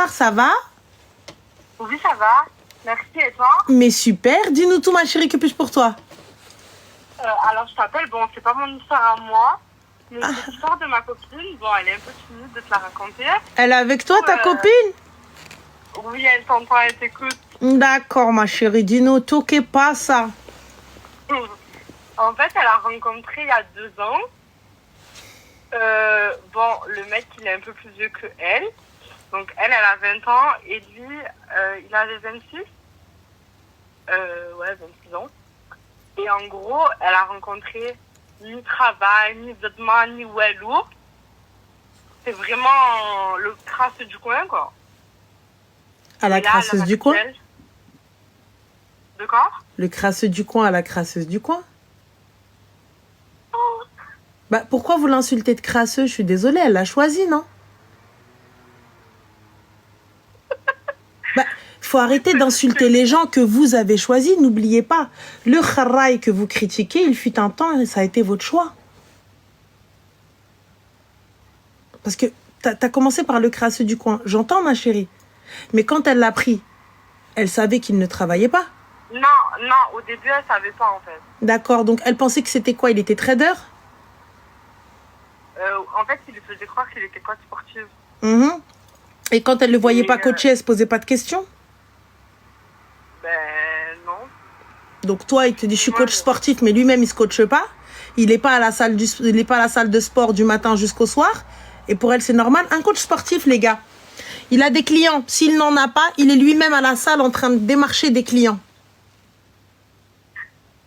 Ça va? Oui, ça va. Merci, et toi? Mais super. Dis-nous tout, ma chérie, que puis-je pour toi? Alors, je t'appelle. Bon, c'est pas mon histoire à moi, mais c'est l'histoire de ma copine. Bon, elle est un peu timide de te la raconter. Elle est avec toi, ta copine? Oui, elle t'entend, elle t'écoute. D'accord, ma chérie. Dis-nous tout, qu'est pas ça? En fait, elle a rencontré il y a 2 ans. Bon, le mec, il est un peu plus vieux que elle. Donc, elle a 20 ans et lui, il avait 26. Ouais, 26 ans. Et en gros, elle a rencontré ni travail, ni vêtements, ni walou. C'est vraiment le crasse du coin, quoi. À la crasseuse du coin? De quoi? Le crasseux du coin à la crasseuse du coin? Oh. Bah, pourquoi vous l'insultez de crasseux? Je suis désolée, elle l'a choisi, non? Bah, faut arrêter d'insulter les gens que vous avez choisis. N'oubliez pas, le kharaï que vous critiquez, il fut un temps et ça a été votre choix. Parce que t'as commencé par le crasseux du coin. J'entends, ma chérie. Mais quand elle l'a pris, elle savait qu'il ne travaillait pas. Non, au début, elle savait pas, en fait. D'accord, donc elle pensait que c'était quoi? Il était trader? En fait, il lui faisait croire qu'il était coach sportif. Et quand elle le voyait pas coacher, elle se posait pas de questions? Ben, non. Donc toi, il te dit, je suis coach sportif, mais lui-même, il se coache pas. Il est pas à la salle de sport du matin jusqu'au soir. Et pour elle, c'est normal. Un coach sportif, les gars, il a des clients. S'il n'en a pas, il est lui-même à la salle en train de démarcher des clients.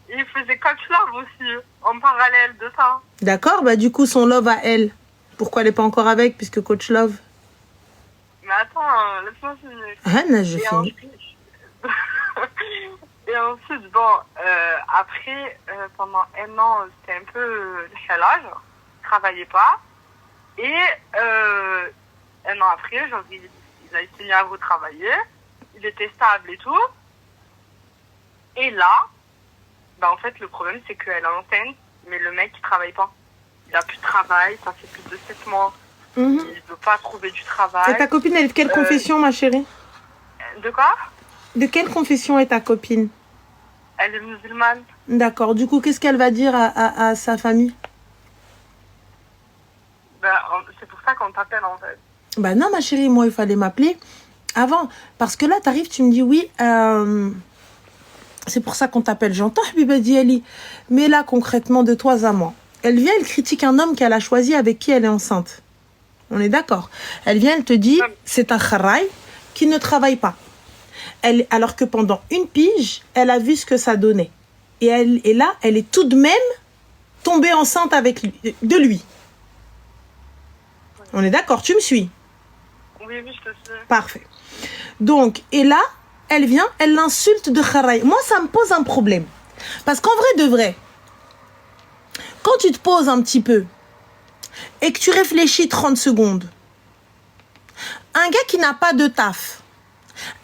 Il faisait coach love aussi, en parallèle de ça. D'accord, bah du coup, son love à elle, pourquoi elle n'est pas encore avec, puisque coach love? Mais attends, laisse-moi finir. Ah, non, je finis. Et ensuite, bon, après, pendant 1 an, c'était un peu le chalage. Il travaillait pas. Et 1 an après, genre, il a essayé à retravailler. Il était stable et tout. Et là, bah, en fait, le problème, c'est qu'elle est enceinte, mais le mec, il travaille pas. Il a plus de travail, ça fait plus de 7 mois. Il ne veut pas trouver du travail. Et ta copine, elle est de quelle confession, ma chérie? De quoi? De quelle confession est ta copine? Elle est musulmane. D'accord. Du coup, qu'est-ce qu'elle va dire à sa famille? Ben, c'est pour ça qu'on t'appelle, en fait. Bah non, ma chérie, moi, il fallait m'appeler avant. Parce que là, t'arrives, tu me dis oui, c'est pour ça qu'on t'appelle. J'entends, Habiba Diali. Mais là, concrètement, de toi à moi. Elle vient, elle critique un homme qu'elle a choisi avec qui elle est enceinte. On est d'accord. Elle vient, elle te dit, c'est un kharaï qui ne travaille pas. Alors que pendant 1 pige, elle a vu ce que ça donnait. Et là, elle est tout de même tombée enceinte de lui. On est d'accord, tu me suis? Oui, je te suis. Parfait. Donc, et là, elle vient, elle l'insulte de kharaï. Moi, ça me pose un problème. Parce qu'en vrai de vrai, quand tu te poses un petit peu et que tu réfléchis 30 secondes, un gars qui n'a pas de taf,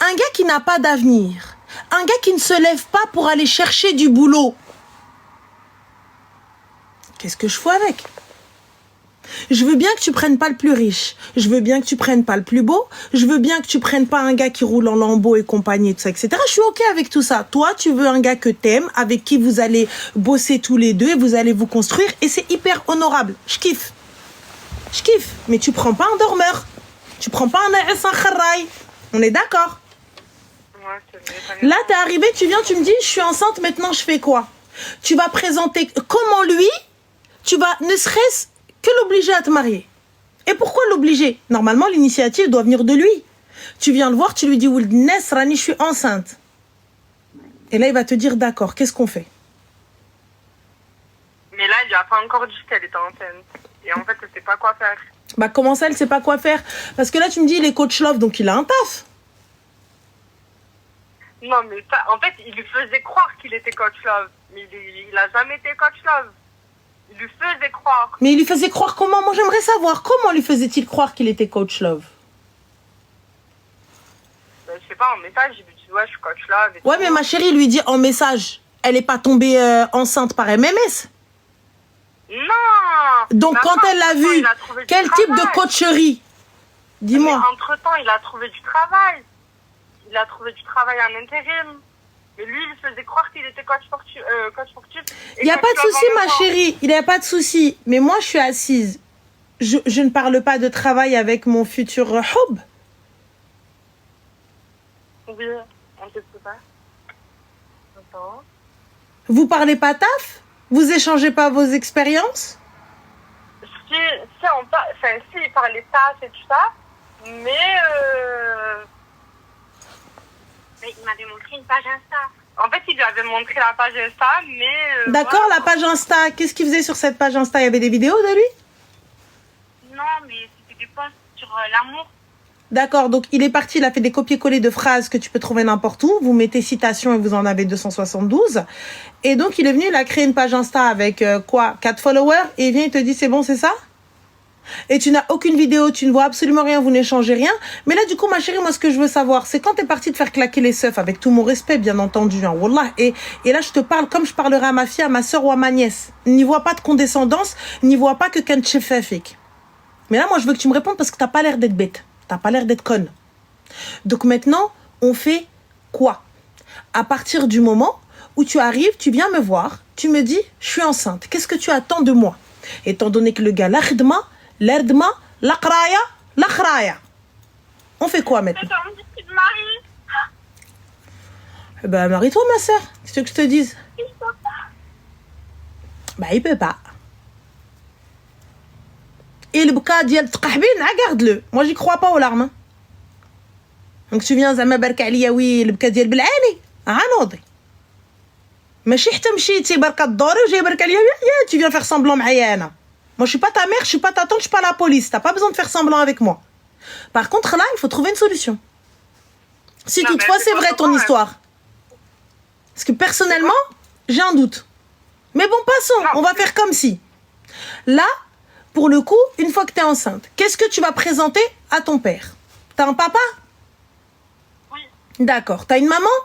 un gars qui n'a pas d'avenir, un gars qui ne se lève pas pour aller chercher du boulot, qu'est-ce que je fais avec? Je veux bien que tu prennes pas le plus riche. Je veux bien que tu prennes pas le plus beau. Je veux bien que tu prennes pas un gars qui roule en lambeau et compagnie, tout ça, etc. Je suis OK avec tout ça. Toi, tu veux un gars que t'aimes, avec qui vous allez bosser tous les deux et vous allez vous construire. Et c'est hyper honorable. Je kiffe. Je kiffe. Mais tu prends pas un dormeur. Tu prends pas un kharaï. On est d'accord? Ouais, c'est vrai. Là, t'es arrivé, tu viens, tu me dis, je suis enceinte, maintenant je fais quoi? Tu vas présenter comment lui, tu vas, ne serait-ce que l'obliger à te marier. Et pourquoi l'obliger? Normalement, l'initiative doit venir de lui. Tu viens le voir, tu lui dis, Ould Nesrani, je suis enceinte. Et là, il va te dire, d'accord, qu'est-ce qu'on fait? Mais là, il lui a pas encore dit qu'elle était enceinte. Et en fait, elle sait pas quoi faire. Bah, comment ça, elle sait pas quoi faire? Parce que là, tu me dis, il est coach love, donc il a un taf. Non, mais ça, en fait, il lui faisait croire qu'il était coach love. Mais il a jamais été coach love. Il lui faisait croire. Mais il lui faisait croire comment? Moi, j'aimerais savoir, comment lui faisait-il croire qu'il était coach love? Ben, je sais pas, en message, il lui dit, ouais, je suis coach love. Et Ouais, tout. mais ma chérie lui dit en message, elle est pas tombée enceinte par MMS. Non. Donc, Mais quand attends, elle l'a attends, vu, il a trouvé du quel type de travail. coacherie? Dis-moi. Mais entre-temps, il a trouvé du travail. Il a trouvé du travail en intérim. Mais lui, il faisait croire qu'il était coach sportif. Il n'y a pas de souci, ma chérie. Il n'y a pas de souci. Mais moi, je suis assise. Je ne parle pas de travail avec mon futur hob. Oui, on ne sait pas. Attends. Vous parlez pas taf? Vous échangez pas vos expériences? Si il parlait taf et tout ça, mais il m'avait montré une page Insta. En fait, il lui avait montré la page Insta, mais... D'accord, voilà. la page Insta. Qu'est-ce qu'il faisait sur cette page Insta? Il y avait des vidéos de lui? Non, mais c'était des posts sur l'amour. D'accord, donc il est parti, il a fait des copier-coller de phrases que tu peux trouver n'importe où. Vous mettez citation et vous en avez 272. Et donc il est venu, il a créé une page Insta avec 4 followers. Et il vient, il te dit c'est bon, c'est ça? Et tu n'as aucune vidéo, tu ne vois absolument rien, vous n'échangez rien. Mais là, du coup, ma chérie, moi, ce que je veux savoir, c'est quand t'es partie de faire claquer les seufs, avec tout mon respect, bien entendu, hein, wallah. Et là, je te parle comme je parlerai à ma fille, à ma soeur ou à ma nièce. N'y vois pas de condescendance, n'y vois pas que quand tu fais fake. Mais là, moi, je veux que tu me répondes parce que t'as pas l'air d'être bête. T'as pas l'air d'être conne. Donc maintenant, on fait quoi? À partir du moment où tu arrives, tu viens me voir, tu me dis, je suis enceinte. Qu'est-ce que tu attends de moi? Étant donné que le gars, l'ardma, l'achraya. On fait quoi maintenant? C'est un petit mari. Eh ben, marie-toi, ma soeur. Qu'est-ce que je te dise? Il peut pas. Bah, il peut pas. Et le bouka dial tqahbin, regarde-le. Moi, j'y crois pas aux larmes. Hein. Donc, tu viens, zama barka aliya, oui, le bouka dial bil'ani. Anoudi. ماشي حتى مشيتي بركة الدوري وجاي بركة عليا tu viens faire semblant معايا أنا. Moi, je suis pas ta mère, je suis pas ta tante, je suis pas la police. T'as pas besoin de faire semblant avec moi. Par contre, là, il faut trouver une solution. Si Non, toutefois, mais c'est c'est vrai pas ton comment, histoire. Parce que personnellement, j'ai un doute. Mais bon, passons. Non, On va faire comme si. Là, pour le coup, une fois que tu es enceinte, qu'est-ce que tu vas présenter à ton père? T'as un papa? Oui. D'accord. T'as une maman?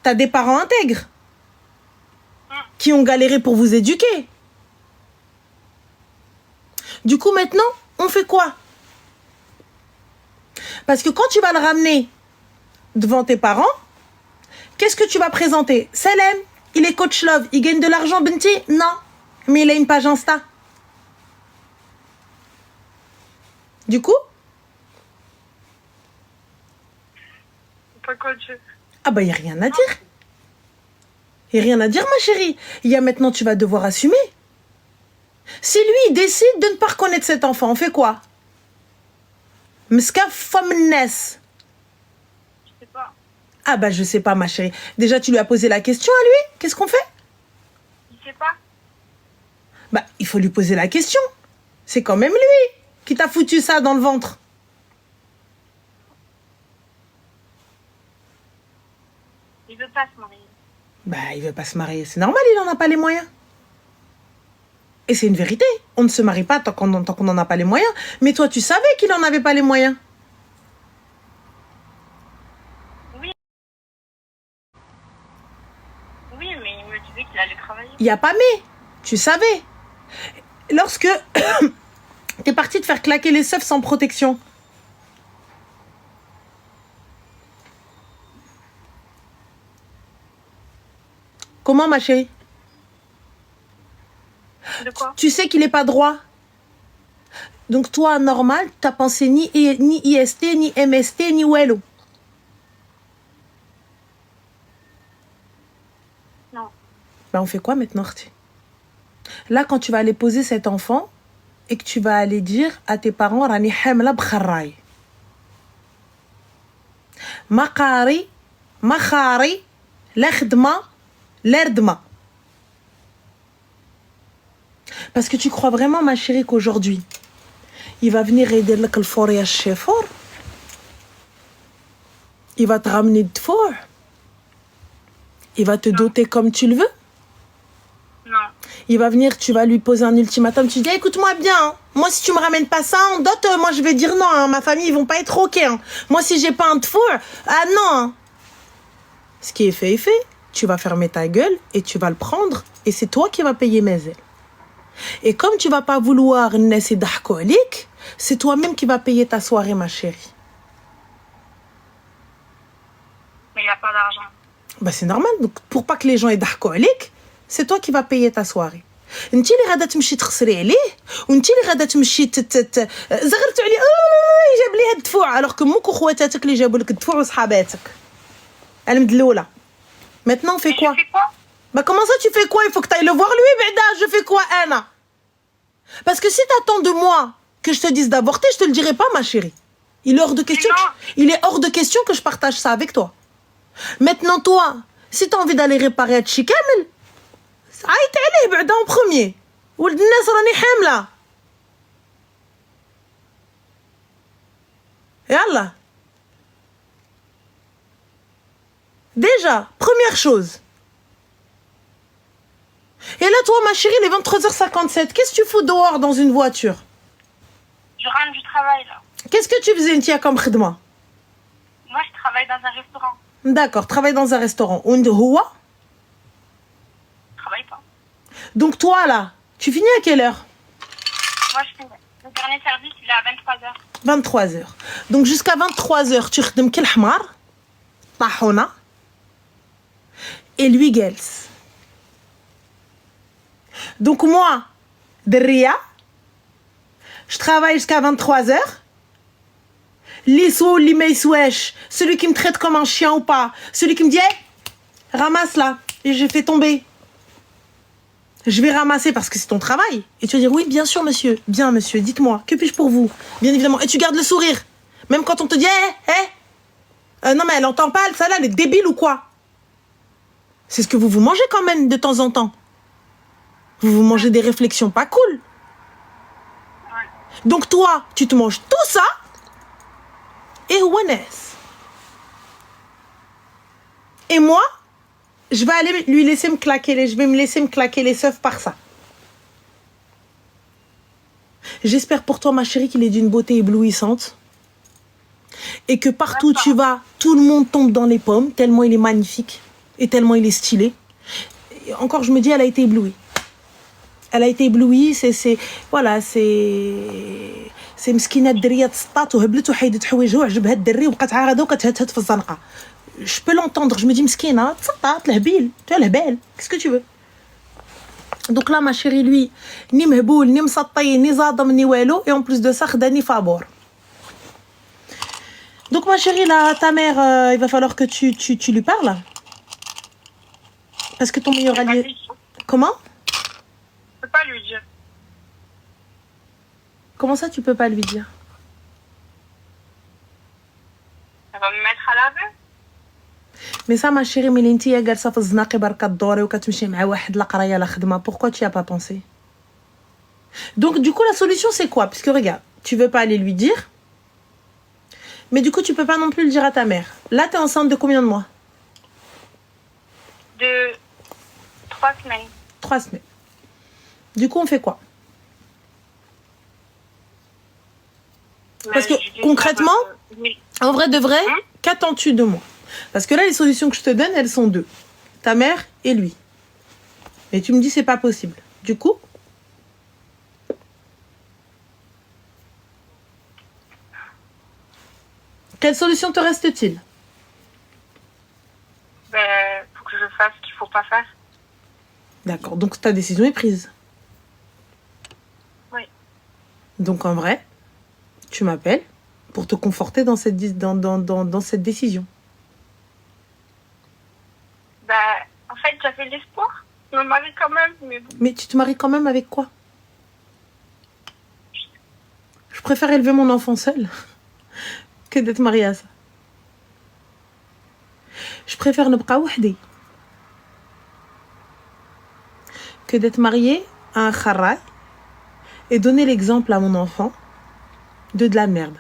T'as des parents intègres qui ont galéré pour vous éduquer. Du coup, maintenant, on fait quoi? Parce que quand tu vas le ramener devant tes parents, qu'est-ce que tu vas présenter? Salem, il est coach love, il gagne de l'argent, Benti? Non, mais il a une page Insta. Du coup? Pas coach. Ah bah, il n'y a rien à dire. Il n'y a rien à dire, ma chérie. Il y a maintenant, tu vas devoir assumer. Si lui, il décide de ne pas reconnaître cet enfant, on fait quoi? Mska femmes. Je sais pas. Ah bah, je sais pas, ma chérie. Déjà, tu lui as posé la question à lui? Qu'est-ce qu'on fait? Il sait pas. Bah, il faut lui poser la question. C'est quand même lui qui t'a foutu ça dans le ventre. Il veut pas se marier. Bah, il veut pas se marier. C'est normal, il en a pas les moyens. Et c'est une vérité. On ne se marie pas tant qu'on n'en a pas les moyens. Mais toi, tu savais qu'il en avait pas les moyens. Oui. Oui, mais il me disait qu'il allait travailler. Il n'y a pas mais. Tu savais. Lorsque t'es parti de faire claquer les seufs sans protection. Comment, ma chérie? De quoi? Tu sais qu'il n'est pas droit. Donc toi, normal, t'as pensé ni IST, ni MST, ni WELO. Non. Ben, on fait quoi maintenant, Arti? Là, quand tu vas aller poser cet enfant et que tu vas aller dire à tes parents, Rani hamla bkharraï. Makari, makhari, l'erdma, l'erdma. Parce que tu crois vraiment, ma chérie, qu'aujourd'hui, il va venir aider le four à chefour. Il va te ramener de four. Il va te doter comme tu le veux. Non. Il va venir, tu vas lui poser un ultimatum. Tu dis, écoute-moi bien, hein. Moi, si tu me ramènes pas ça en dot, moi, je vais dire non. Hein. Ma famille, ils vont pas être OK. Hein. Moi, si j'ai pas un four, ah non. Hein. Ce qui est fait est fait. Tu vas fermer ta gueule et tu vas le prendre. Et c'est toi qui vas payer mes ailes. Et comme tu vas pas vouloir الناس يضحكوا عليك, c'est toi-même qui vas payer ta soirée, ma chérie. Mais il n'y a pas d'argent. Bah c'est normal, donc pour pas que les gens يضحكوا عليك, c'est toi qui vas payer ta soirée. انت اللي غادا تمشي تخسري عليه وانت اللي غادا تمشي زغرتوا عليه جاب لي هاد الدفوع alors que موك وخواتاتك اللي جابوا لك الدفوع وصحاباتك المدلوله. Maintenant on fait quoi? Je fais quoi? Bah comment ça tu fais quoi? Il faut que tu ailles le voir lui, بعدا je fais quoi Anna? Parce que si t'attends de moi que je te dise d'avorter, je te le dirai pas ma chérie. Il est hors de question que je partage ça avec toi. Maintenant toi, si t'as envie d'aller réparer هادشي كامل عيط عليه بعدا en premier. ولد الناس راني حامله. يلا. Déjà, première chose. Et là, toi, ma chérie, il est 23h57. Qu'est-ce que tu fous dehors dans une voiture? Je rentre du travail, là. Qu'est-ce que tu faisais, Ntia, comme khidma? Moi, je travaille dans un restaurant. D'accord, travaille dans un restaurant. Houa? Je travaille pas. Donc toi, là, tu finis à quelle heure? Moi, je finis. Le dernier service, il est à 23h. 23h. Donc jusqu'à 23h, tu خدم كل حمار طاحونة et lui جالس. Donc moi, Derria, je travaille jusqu'à 23h. L'issou, l'immeisouèche, celui qui me traite comme un chien ou pas, celui qui me dit hey, ramasse là, et j'ai fait tomber. Je vais ramasser parce que c'est ton travail. Et tu vas dire oui, bien sûr, monsieur. Bien, monsieur, dites-moi, que puis-je pour vous? Bien évidemment. Et tu gardes le sourire. Même quand on te dit non, mais elle entend pas, ça là, elle est débile ou quoi? C'est ce que vous mangez quand même de temps en temps. Vous mangez des réflexions pas cool. Ouais. Donc toi, tu te manges tout ça et Wanès. Et moi, je vais aller lui laisser me claquer je vais me laisser me claquer les seufs par ça. J'espère pour toi, ma chérie, qu'il est d'une beauté éblouissante. Et que partout où tu vas, tout le monde tombe dans les pommes, tellement il est magnifique. Et tellement il est stylé. Et encore, je me dis, elle a été éblouie. Elle a été éblouie, voilà, c'est مسكينة الدرية تسطات وهبلت وحيدت حوايجها وعجبها الدري وبقات عارضة وكتهتهت في الزنقة. Je peux l'entendre, je me dis مسكينة تسطات الهبيل, tu as الهبال, qu'est-ce que tu veux? Donc là, ma chérie, lui, ni مهبول, ni مسطي, ni زادم, ni والو, et en plus de ça, خداني فابور. Donc ma chérie, là, ta mère, il va falloir que tu lui parles. Parce que ton meilleur allié... Comment? Je peux pas lui dire. Comment ça, tu peux pas lui dire? Elle va me mettre à laver. Mais ça, ma chérie, mais l'intي يا جالسة في الزناقي بركة الدوري وكتمشي مع واحد لقراية لخدمة. Pourquoi tu y as pas pensé? Donc du coup, la solution, c'est quoi? Puisque regarde, tu veux pas aller lui dire, mais du coup, tu peux pas non plus le dire à ta mère. Là, t'es enceinte de combien de mois? De 3 semaines. 3 semaines. Du coup, on fait quoi? Parce que concrètement, oui. en vrai de vrai, qu'attends-tu de moi? Parce que là, les solutions que je te donne, elles sont deux. Ta mère et lui. Mais tu me dis, c'est pas possible. Du coup, quelle solution te reste-t-il? Faut que je fasse ce qu'il faut pas faire. D'accord, donc ta décision est prise. Oui. Donc en vrai, tu m'appelles pour te conforter dans cette, dans cette décision. En fait, j'avais l'espoir. Je me marie quand même, mais bon. Mais tu te maries quand même avec quoi? Je préfère élever mon enfant seul que d'être mariée à ça. Je préfère نبقى وحدي que d'être mariée à un kharray et donner l'exemple à mon enfant de la merde.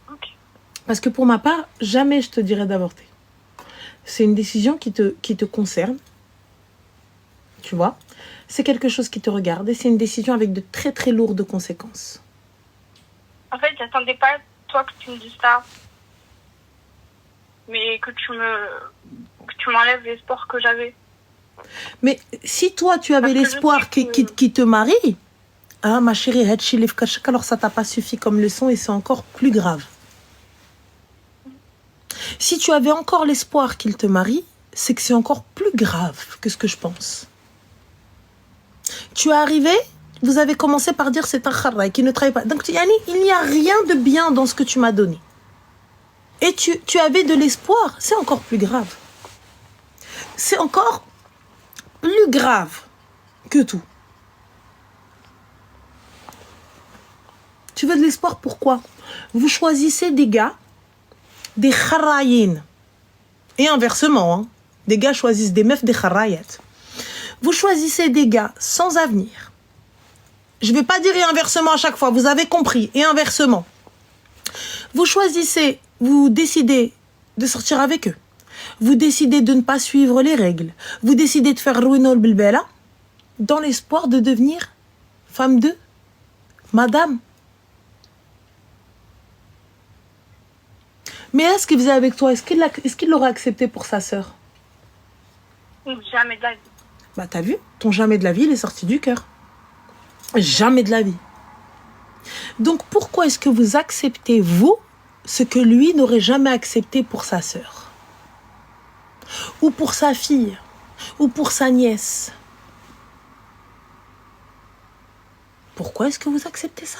Ok. Parce que pour ma part, jamais je te dirais d'avorter. C'est une décision qui te concerne. Tu vois? C'est quelque chose qui te regarde et c'est une décision avec de très très lourdes conséquences. En fait, j'attendais pas toi que tu me dises ça. mais que tu m'enlèves l'espoir que j'avais. Mais si toi, tu avais l'espoir qui te marie, hein, ma chérie, alors ça t'a pas suffi comme leçon et c'est encore plus grave. Si tu avais encore l'espoir qu'il te marie, c'est que c'est encore plus grave que ce que je pense. Tu es arrivé, vous avez commencé par dire c'est un kharraï qui ne travaille pas. Donc, Yani, il n'y a rien de bien dans ce que tu m'as donné. Et tu avais de l'espoir, c'est encore plus grave. C'est encore plus grave que tout. Tu veux de l'espoir, pourquoi? Vous choisissez des gars, des kharraïnes. Et inversement, hein, des gars choisissent des meufs, des kharraïettes. Vous choisissez des gars sans avenir. Je ne vais pas dire et inversement à chaque fois, vous avez compris, et inversement. Vous choisissez, vous décidez de sortir avec eux. Vous décidez de ne pas suivre les règles. Vous décidez de faire Rouinol Bilbela dans l'espoir de devenir femme de madame. Mais est-ce qu'il faisait avec toi? Est-ce qu'il l'aurait accepté pour sa sœur? Jamais de la vie. Bah t'as vu, ton jamais de la vie, il est sorti du cœur. Jamais de la vie. Donc pourquoi est-ce que vous acceptez, vous, ce que lui n'aurait jamais accepté pour sa sœur? Ou pour sa fille? Ou pour sa nièce? Pourquoi est-ce que vous acceptez ça?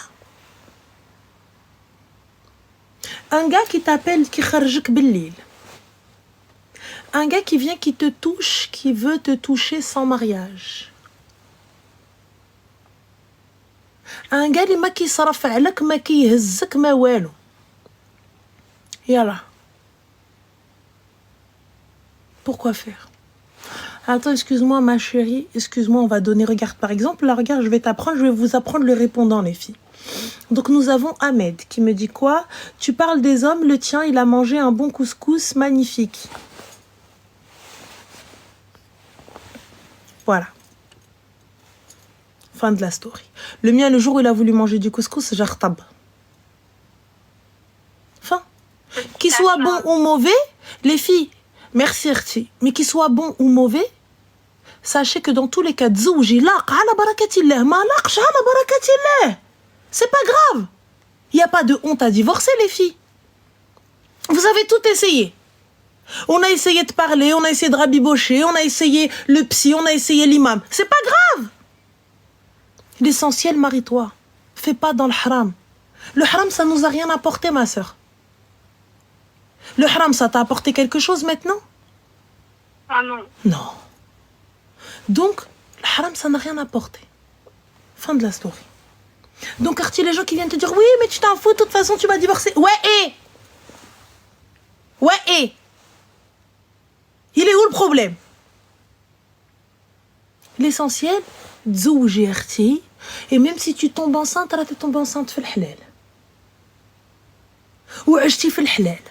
Un gars qui t'appelle, qui kharjik billil. Un gars qui vient, qui te touche, qui veut te toucher sans mariage. Un gars qui صرف عليك ما كيهزك ما والو. Yalla. Pourquoi faire? Attends, excuse-moi ma chérie, excuse-moi, on va donner, regarde par exemple, là regarde, je vais vous apprendre le répondant les filles. Donc nous avons Ahmed qui me dit quoi? Tu parles des hommes, le tien il a mangé un bon couscous magnifique. Voilà. Fin de la story. Le mien, le jour où il a voulu manger du couscous, j'artab. Fin. Qu'il soit bon ou mauvais, les filles, merci Erti, mais qu'il soit bon ou mauvais, sachez que dans tous les cas, Zouji laq ala barakatillah, ma laqsh ala barakatillah. C'est pas grave. Il n'y a pas de honte à divorcer, les filles. Vous avez tout essayé. On a essayé de parler, on a essayé de rabibocher, on a essayé le psy, on a essayé l'imam. C'est pas grave. L'essentiel, marie-toi. Fais pas dans le haram. Le haram, ça nous a rien apporté, ma sœur. Le haram, ça t'a apporté quelque chose maintenant? Ah non. Non. Donc, le haram, ça n'a rien apporté. Fin de la story. Donc, Artie, les gens qui viennent te dire, oui, mais tu t'en fous, de toute façon, tu vas divorcer. Ouais, et il est où le problème? L'essentiel, tzouji Artie, et même si tu tombes enceinte, tu tombes enceinte في الحلال. Ou عشتي في الحلال.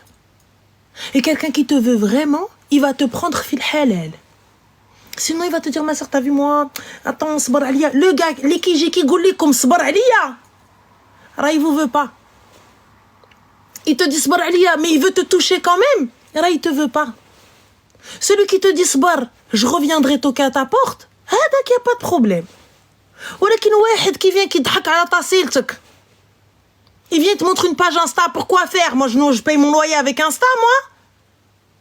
Et quelqu'un qui te veut vraiment, il va te prendre في الحلال. Sinon, il va te dire, ma soeur, t'as vu moi? Attends, صبر عليا. Le gars, les qui j'ai qui gouli comme صبر عليا. Ra, il vous veut pas. Il te dit صبر عليا, mais il veut te toucher quand même. Ra, il te veut pas. Celui qui te dit صبر, je reviendrai toquer à ta porte. هذاك y a pas de problème. ولكن واحد qui vient qui يضحك على طاسيلتك. Il vient te montrer une page Insta, pourquoi faire? Moi, je paye mon loyer avec Insta, moi.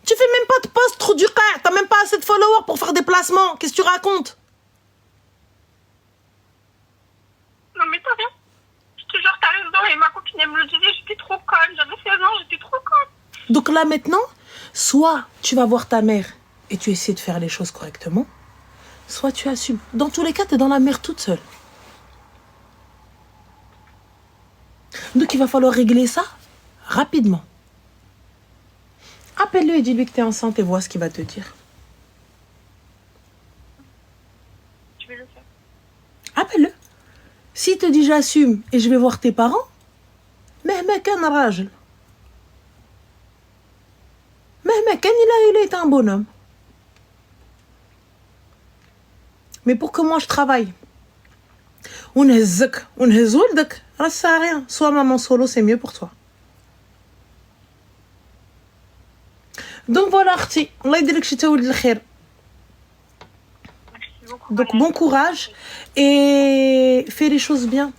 Tu fais même pas de post trop du cas. T'as même pas assez de followers pour faire des placements. Qu'est-ce que tu racontes? Non mais t'as rien. Je te jure, t'as raison. Et ma copine, elle me le disait, j'étais trop conne. J'avais 16 ans, j'étais trop conne. Donc là, maintenant, soit tu vas voir ta mère et tu essaies de faire les choses correctement, soit tu assumes. Dans tous les cas, t'es dans la mer toute seule. Donc il va falloir régler ça rapidement. Appelle-le et dis-lui que t'es enceinte et vois ce qu'il va te dire. Je vais le faire. Appelle-le. S'il te dit j'assume et je vais voir tes parents, مهما كان راجل. مهما كان il est un bonhomme. Mais pour que moi je travaille, ونهزك ونهز ولدك, ça sert à rien. Soit maman solo, c'est mieux pour toi. Donc voilà, Arti. Allah يديرك شي تولد الخير. Merci beaucoup. Donc bon courage et fais les choses bien.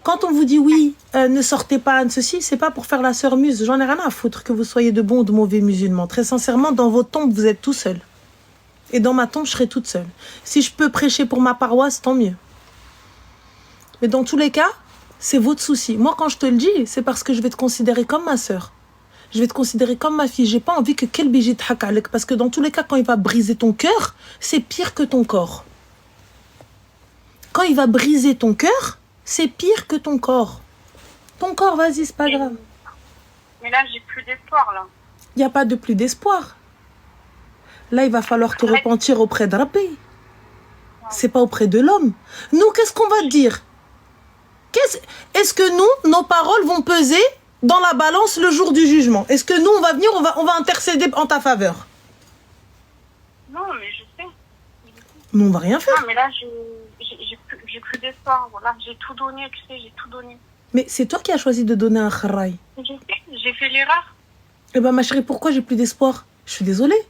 Quand on vous dit oui, ne sortez pas, ceci, c'est pas pour faire la sœur muse. J'en ai rien à foutre que vous soyez de bons ou de mauvais musulmans. Très sincèrement, dans vos tombes, vous êtes tout seul. Et dans ma tombe, je serai toute seule. Si je peux prêcher pour ma paroisse, tant mieux. Mais dans tous les cas, c'est votre souci. Moi, quand je te le dis, c'est parce que je vais te considérer comme ma sœur. Je vais te considérer comme ma fille. J'ai pas envie que quel biji te hakalek. Parce que dans tous les cas, quand il va briser ton cœur, c'est pire que ton corps. Quand il va briser ton cœur, c'est pire que ton corps. Ton corps, vas-y, c'est pas grave. Mais là, j'ai plus d'espoir, là. Il n'y a pas de plus d'espoir. Là, il va falloir te repentir auprès de Rabbi. C'est pas auprès de l'homme. Nous, qu'est-ce qu'on va te dire? Est-ce que nous, nos paroles vont peser dans la balance le jour du jugement? Est-ce que nous, on va venir, on va intercéder en ta faveur? Non, mais je sais. Nous, on va rien faire. Non, mais là, j'ai plus d'espoir. Voilà, j'ai tout donné, tu sais, j'ai tout donné. Mais c'est toi qui as choisi de donner un kharraï. J'ai fait l'erreur. Eh ben, ma chérie, pourquoi j'ai plus d'espoir? Je suis désolée.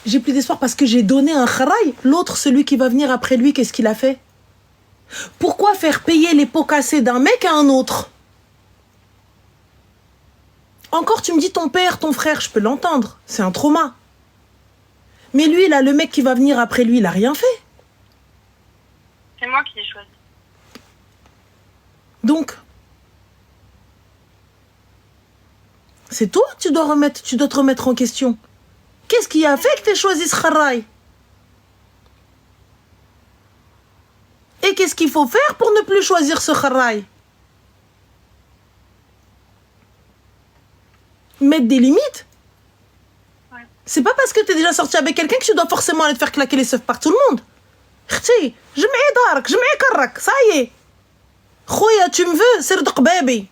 J'ai plus d'espoir parce que j'ai donné un kharraï. L'autre, celui qui va venir après lui, qu'est-ce qu'il a fait? Pourquoi faire payer les pots cassés d'un mec à un autre? Encore, tu me dis ton père, ton frère, je peux l'entendre. C'est un trauma. Mais lui, là, le mec qui va venir après lui, il a rien fait. C'est moi qui l'ai choisi. Donc, c'est toi que tu dois te remettre en question. Qu'est-ce qui a fait que tu aies choisi ce kharraï? Et qu'est-ce qu'il faut faire pour ne plus choisir ce kharraï? Mettre des limites. Ouais. C'est pas parce que tu es déjà sorti avec quelqu'un que tu dois forcément aller te faire claquer les seufs par tout le monde. Khti, je m'ai darak, je m'ai karrak, ça y est. Khoya, tu me veux, c'est le baby.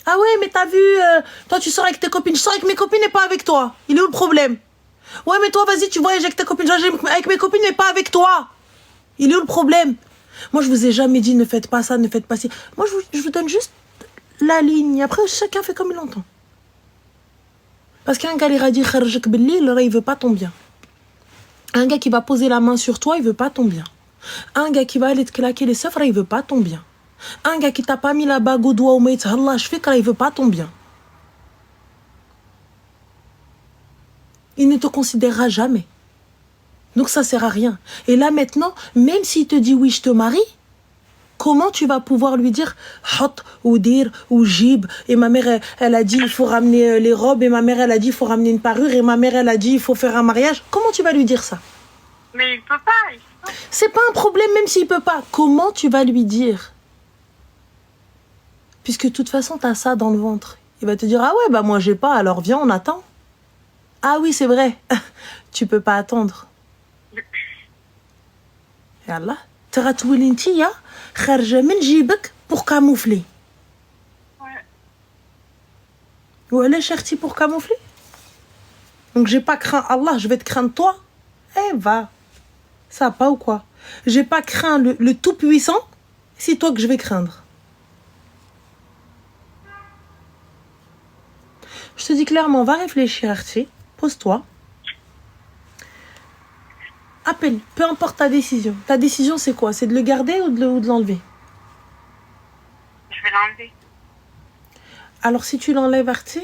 Ah ouais, mais t'as vu, toi tu sors avec tes copines, je sors avec mes copines et pas avec toi. Il est où le problème? Ouais, mais toi, vas-y, tu voyages avec tes copines, je voyage avec mes copines, mais pas avec toi. Il est où le problème? Moi, je vous ai jamais dit ne faites pas ça, ne faites pas ci. Moi, je vous donne juste la ligne. Après, chacun fait comme il entend. Parce qu'un gars, il a dit kharjak billi, il veut pas ton bien. Un gars qui va poser la main sur toi, il veut pas ton bien. Un gars qui va aller te claquer les seufs, il veut pas ton bien. Un gars qui t'a pas mis la bague au doigt au maït, Allah, je fais qu'il veut pas ton bien. Il ne te considérera jamais. Donc ça sert à rien. Et là maintenant, même s'il te dit oui, je te marie, comment tu vas pouvoir lui dire hot ou dire ou jib? Et ma mère, elle a dit il faut ramener les robes, et ma mère, elle a dit il faut ramener une parure, et ma mère, elle a dit il faut faire un mariage. Comment tu vas lui dire ça? Mais il peut pas. C'est pas un problème même s'il peut pas. Comment tu vas lui dire? Puisque de toute façon, t'as ça dans le ventre. Il va te dire ah ouais, bah moi j'ai pas, alors viens, on attend. Ah oui, c'est vrai. Tu peux pas attendre. Yallah. Taratouil intiya kharja min jibek pour camoufler. Ouais. Ou elle est chertie pour camoufler. Donc j'ai pas craint Allah, je vais te craindre toi. Eh va. Ça va pas ou quoi? J'ai pas craint le tout-puissant, c'est toi que je vais craindre. Je te dis clairement, va réfléchir, Arti. Pose-toi. Appelle, peu importe ta décision. Ta décision, c'est quoi? C'est de le garder ou de l'enlever? Je vais l'enlever. Alors, si tu l'enlèves, Arti,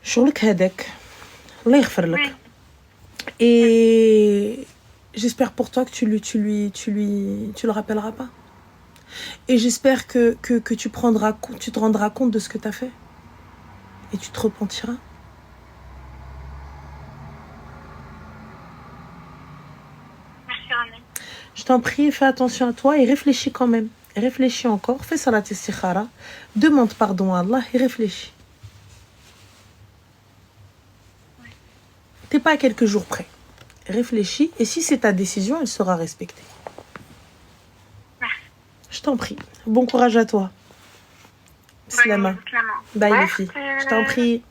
شغلك هذاك الله يغفر لك. Oui. Et j'espère pour toi que tu le rappelleras pas. Et j'espère que tu te rendras compte de ce que tu as fait. Et tu te repentiras. Merci, René. Je t'en prie, fais attention à toi et réfléchis quand même. Réfléchis encore, fais salat istikhara, demande pardon à Allah et réfléchis. T'es pas à quelques jours près. Réfléchis et si c'est ta décision, elle sera respectée. Je t'en prie. Bon courage à toi. Slama. Bye les filles. Je t'en prie.